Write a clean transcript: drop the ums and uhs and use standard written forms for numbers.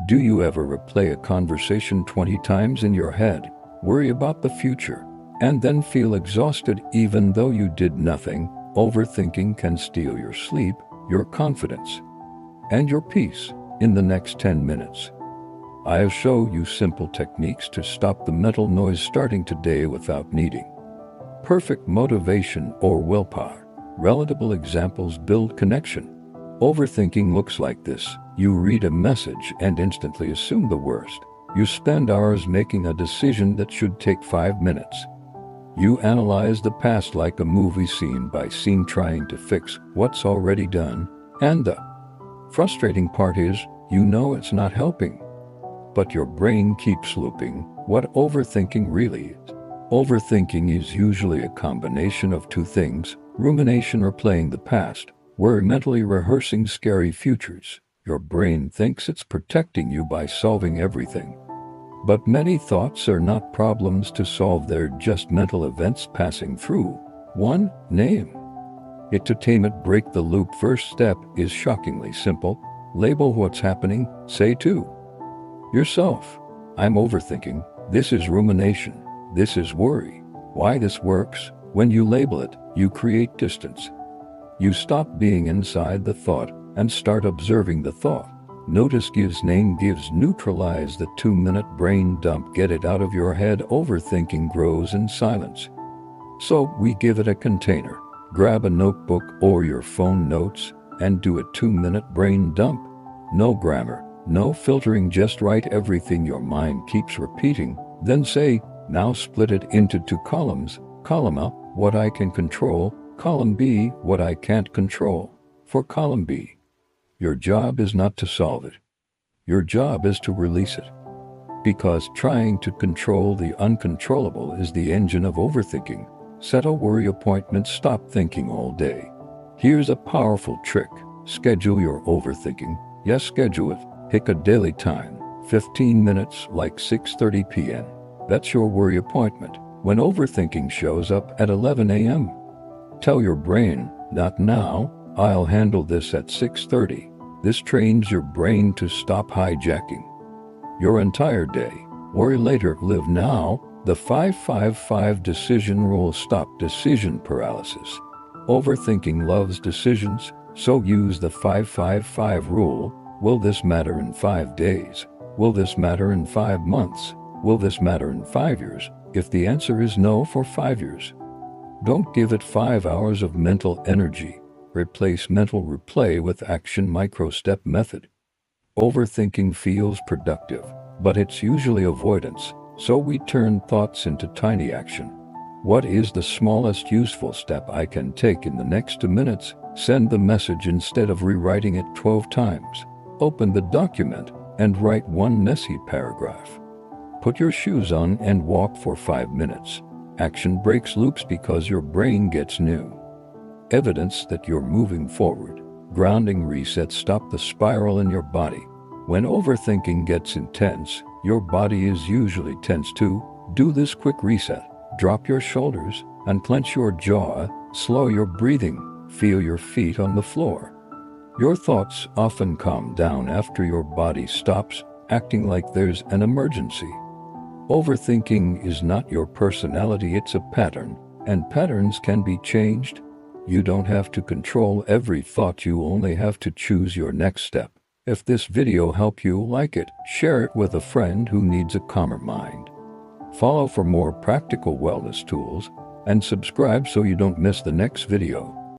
Do you ever replay a conversation 20 times in your head, worry about the future, and then feel exhausted even though you did nothing? Overthinking can steal your sleep, your confidence, and your peace in the next 10 minutes. I'll show you simple techniques to stop the mental noise starting today without needing perfect motivation or willpower. Relatable examples build connection. Overthinking looks like this. You read a message and instantly assume the worst. You spend hours making a decision that should take 5 minutes. You analyze the past like a movie scene by scene, trying to fix what's already done. And the frustrating part is, you know it's not helping, but your brain keeps looping. What overthinking really is? Overthinking is usually a combination of two things: rumination, or playing the past. We're mentally rehearsing scary futures. Your brain thinks it's protecting you by solving everything. But many thoughts are not problems to solve, they're just mental events passing through. 1. Name it to tame it. Break the loop. First step is shockingly simple. Label what's happening. Say to yourself, I'm overthinking. This is rumination. This is worry. Why this works? When you label it, you create distance. You stop being inside the thought and start observing the thought. Notice gives name, gives neutralize the 2-minute brain dump. Get it out of your head. Overthinking grows in silence, so we give it a container. Grab a notebook or your phone notes and do a 2-minute brain dump. No grammar, no filtering, just write everything your mind keeps repeating. Then say, now split it into 2 columns. Column A, what I can control. Column B, what I can't control. For column B, your job is not to solve it. Your job is to release it. Because trying to control the uncontrollable is the engine of overthinking. Set a worry appointment. Stop thinking all day. Here's a powerful trick. Schedule your overthinking. Yes, schedule it. Pick a daily time, 15 minutes, like 6:30 p.m. That's your worry appointment. When overthinking shows up at 11 a.m., tell your brain, not now, I'll handle this at 6:30. This trains your brain to stop hijacking your entire day. Worry later, live now. The 5-5-5 decision rule. Stop decision paralysis. Overthinking loves decisions, so use the 5-5-5 rule. Will this matter in 5 days? Will this matter in 5 months? Will this matter in 5 years? If the answer is no for 5 years, don't give it 5 hours of mental energy. Replace mental replay with action. Micro-step method. Overthinking feels productive, but it's usually avoidance, so we turn thoughts into tiny action. What is the smallest useful step I can take in the next 2 minutes? Send the message instead of rewriting it 12 times. Open the document and write 1 messy paragraph. Put your shoes on and walk for 5 minutes. Action breaks loops because your brain gets new evidence that you're moving forward. Grounding resets. Stop the spiral in your body. When overthinking gets intense, your body is usually tense too. Do this quick reset. Drop your shoulders and clench your jaw. Slow your breathing. Feel your feet on the floor. Your thoughts often calm down after your body stops acting like there's an emergency. Overthinking is not your personality, it's a pattern, and patterns can be changed. You don't have to control every thought, you only have to choose your next step. If this video helped you, like it, share it with a friend who needs a calmer mind. Follow for more practical wellness tools, and subscribe so you don't miss the next video.